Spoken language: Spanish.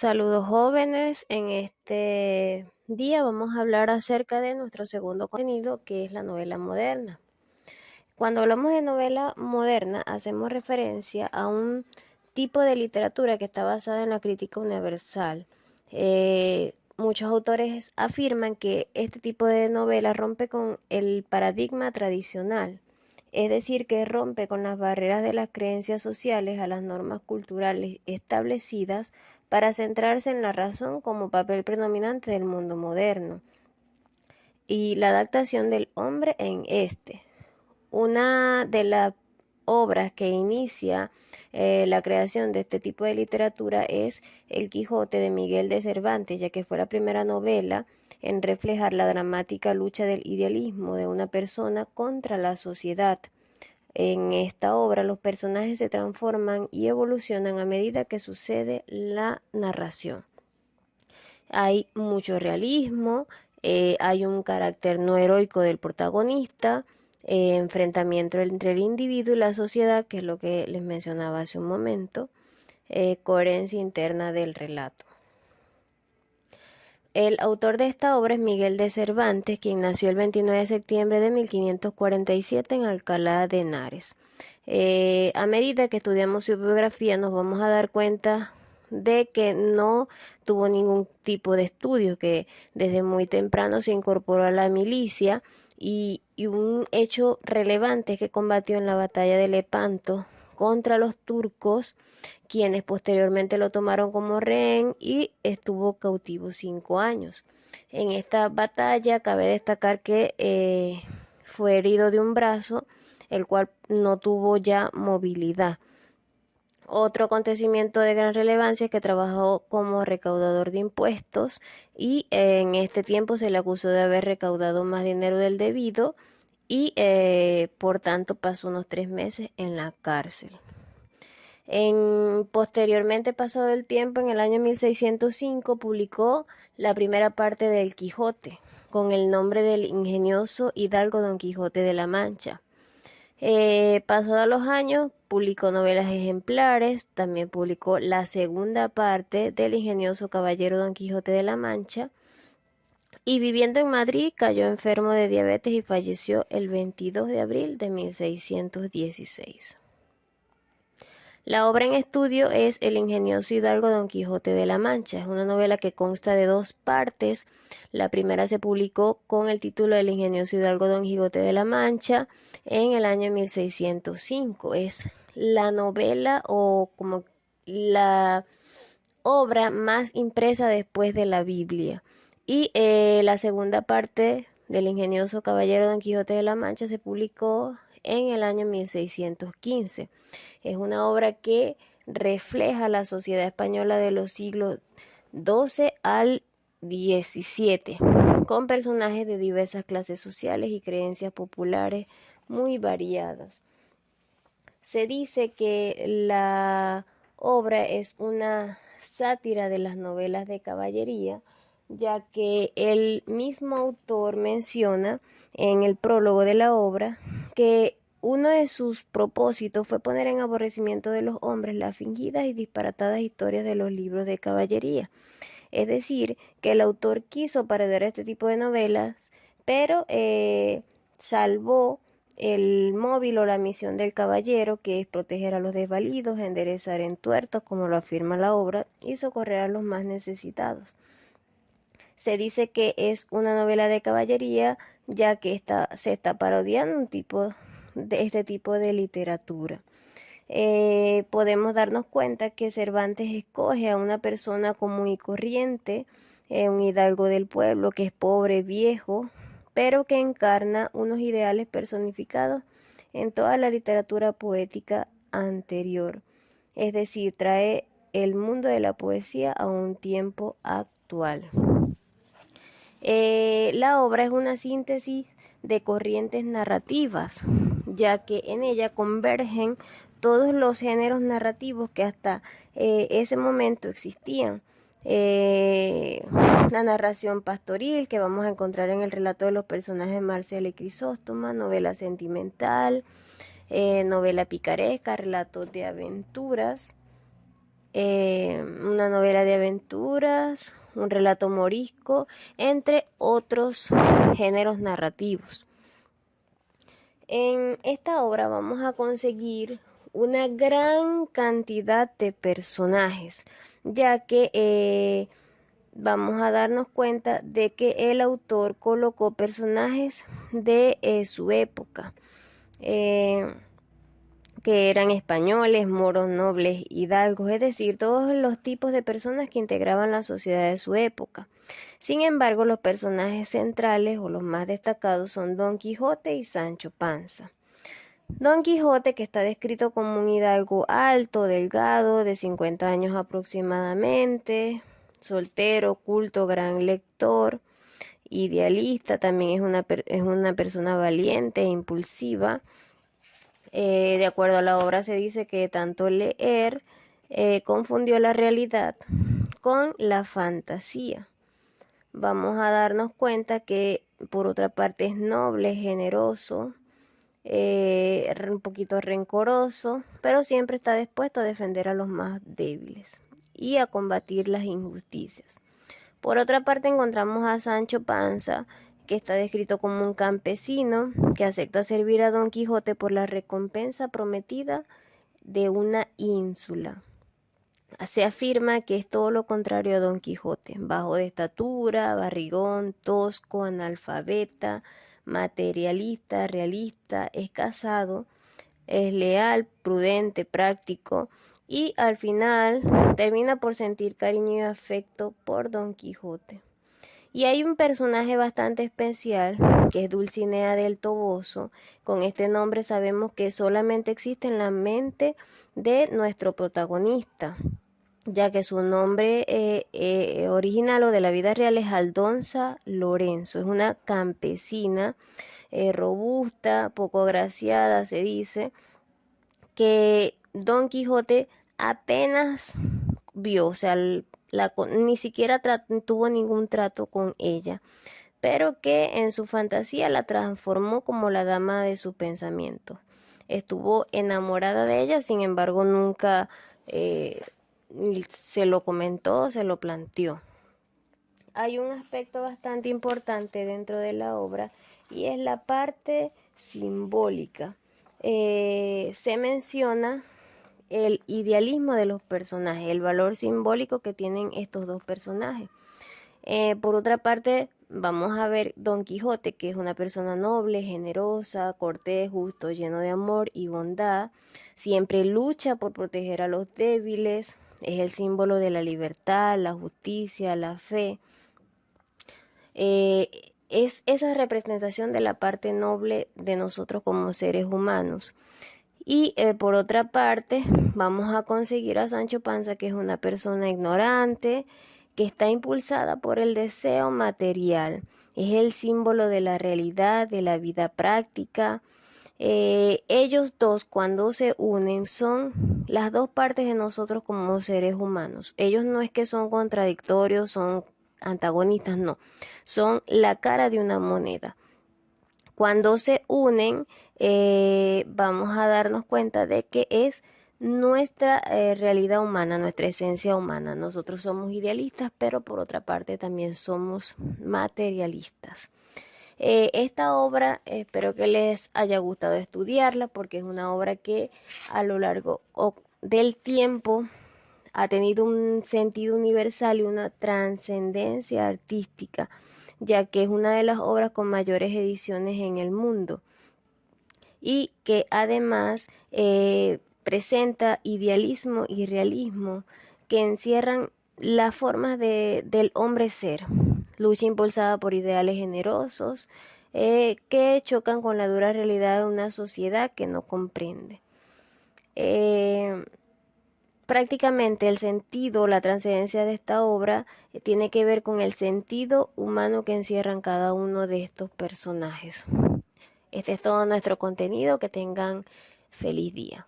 Saludos jóvenes, en este día vamos a hablar acerca de nuestro segundo contenido que es la novela moderna. Cuando hablamos de novela moderna hacemos referencia a un tipo de literatura que está basada en la crítica universal. Muchos autores afirman que este tipo de novela rompe con el paradigma tradicional, es decir, que rompe con las barreras de las creencias sociales a las normas culturales establecidas para centrarse en la razón como papel predominante del mundo moderno y la adaptación del hombre en este. Una de las obras que inicia la creación de este tipo de literatura es El Quijote de Miguel de Cervantes, ya que fue la primera novela en reflejar la dramática lucha del idealismo de una persona contra la sociedad. En esta obra los personajes se transforman y evolucionan a medida que sucede la narración. Hay mucho realismo, hay un carácter no heroico del protagonista, enfrentamiento entre el individuo y la sociedad, que es lo que les mencionaba hace un momento, coherencia interna del relato. El autor de esta obra es Miguel de Cervantes, quien nació el 29 de septiembre de 1547 en Alcalá de Henares. A medida que estudiamos su biografía nos vamos a dar cuenta de que no tuvo ningún tipo de estudio, que desde muy temprano se incorporó a la milicia y un hecho relevante es que combatió en la batalla de Lepanto contra los turcos, quienes posteriormente lo tomaron como rehén y estuvo cautivo 5 años. En esta batalla cabe destacar que fue herido de un brazo, el cual no tuvo ya movilidad. Otro acontecimiento de gran relevancia es que trabajó como recaudador de impuestos y en este tiempo se le acusó de haber recaudado más dinero del debido y por tanto pasó unos 3 meses en la cárcel. Posteriormente, pasado el tiempo, en el año 1605 publicó la primera parte del Quijote, con el nombre del ingenioso hidalgo Don Quijote de la Mancha. Pasados los años, publicó novelas ejemplares, también publicó la segunda parte del ingenioso caballero Don Quijote de la Mancha, y viviendo en Madrid cayó enfermo de diabetes y falleció el 22 de abril de 1616. La obra en estudio es El ingenioso hidalgo Don Quijote de la Mancha. Es una novela que consta de dos partes. La primera se publicó con el título El ingenioso hidalgo Don Quijote de la Mancha en el año 1605. Es la novela o como la obra más impresa después de la Biblia. Y la segunda parte del ingenioso caballero Don Quijote de la Mancha se publicó en el año 1615. Es una obra que refleja la sociedad española de los siglos XII al XVII, con personajes de diversas clases sociales y creencias populares muy variadas. Se dice que la obra es una sátira de las novelas de caballería, ya que el mismo autor menciona en el prólogo de la obra que uno de sus propósitos fue poner en aborrecimiento de los hombres las fingidas y disparatadas historias de los libros de caballería. Es decir, que el autor quiso parodiar este tipo de novelas, pero salvó el móvil o la misión del caballero, que es proteger a los desvalidos, enderezar entuertos, como lo afirma la obra, y socorrer a los más necesitados. Se dice que es una novela de caballería, ya que se está parodiando este tipo de literatura. Podemos darnos cuenta que Cervantes escoge a una persona común y corriente, un hidalgo del pueblo que es pobre, viejo, pero que encarna unos ideales personificados en toda la literatura poética anterior. Es decir, trae el mundo de la poesía a un tiempo actual. La obra es una síntesis de corrientes narrativas, ya que en ella convergen todos los géneros narrativos que hasta ese momento existían. La narración pastoril que vamos a encontrar en el relato de los personajes Marcela y Crisóstoma, novela sentimental, novela picaresca, relatos de aventuras, una novela de aventuras, un relato morisco, entre otros géneros narrativos. En esta obra vamos a conseguir una gran cantidad de personajes, ya que vamos a darnos cuenta de que el autor colocó personajes de su época, que eran españoles, moros, nobles, hidalgos, es decir, todos los tipos de personas que integraban la sociedad de su época. Sin embargo, los personajes centrales o los más destacados son Don Quijote y Sancho Panza. Don Quijote, que está descrito como un hidalgo alto, delgado, de 50 años aproximadamente, soltero, culto, gran lector, idealista, también es una persona valiente e impulsiva. De acuerdo a la obra se dice que tanto leer confundió la realidad con la fantasía. Vamos a darnos cuenta que por otra parte es noble, generoso, un poquito rencoroso, pero siempre está dispuesto a defender a los más débiles y a combatir las injusticias. Por otra parte encontramos a Sancho Panza, que está descrito como un campesino que acepta servir a Don Quijote por la recompensa prometida de una ínsula. Se afirma que es todo lo contrario a Don Quijote, bajo de estatura, barrigón, tosco, analfabeta, materialista, realista, es casado, es leal, prudente, práctico y al final termina por sentir cariño y afecto por Don Quijote. Y hay un personaje bastante especial que es Dulcinea del Toboso. Con este nombre sabemos que solamente existe en la mente de nuestro protagonista, ya que su nombre original o de la vida real es Aldonza Lorenzo. Es una campesina robusta, poco agraciada, se dice, que Don Quijote apenas vio, o sea, ni siquiera tuvo ningún trato con ella, pero que en su fantasía la transformó como la dama de su pensamiento. Estuvo enamorada de ella, sin embargo nunca se lo comentó, se lo planteó. Hay un aspecto bastante importante dentro de la obra y es la parte simbólica. Se menciona el idealismo de los personajes, el valor simbólico que tienen estos dos personajes. Por otra parte, vamos a ver Don Quijote, que es una persona noble, generosa, cortés, justo, lleno de amor y bondad. Siempre lucha por proteger a los débiles. Es el símbolo de la libertad, la justicia, la fe. Es esa representación de la parte noble de nosotros como seres humanos. Y por otra parte, vamos a conseguir a Sancho Panza, que es una persona ignorante, que está impulsada por el deseo material. Es el símbolo de la realidad, de la vida práctica. Ellos dos, cuando se unen, son las dos partes de nosotros como seres humanos. Ellos no es que son contradictorios, son antagonistas, no. Son la cara de una moneda. Cuando se unen, vamos a darnos cuenta de que es nuestra realidad humana, nuestra esencia humana. Nosotros somos idealistas, pero por otra parte también somos materialistas. Esta obra espero que les haya gustado estudiarla porque es una obra que a lo largo del tiempo ha tenido un sentido universal y una trascendencia artística, ya que es una de las obras con mayores ediciones en el mundo y que además presenta idealismo y realismo que encierran las formas del hombre ser, lucha impulsada por ideales generosos que chocan con la dura realidad de una sociedad que no comprende. Prácticamente el sentido, la trascendencia de esta obra tiene que ver con el sentido humano que encierran cada uno de estos personajes. Este es todo nuestro contenido. Que tengan feliz día.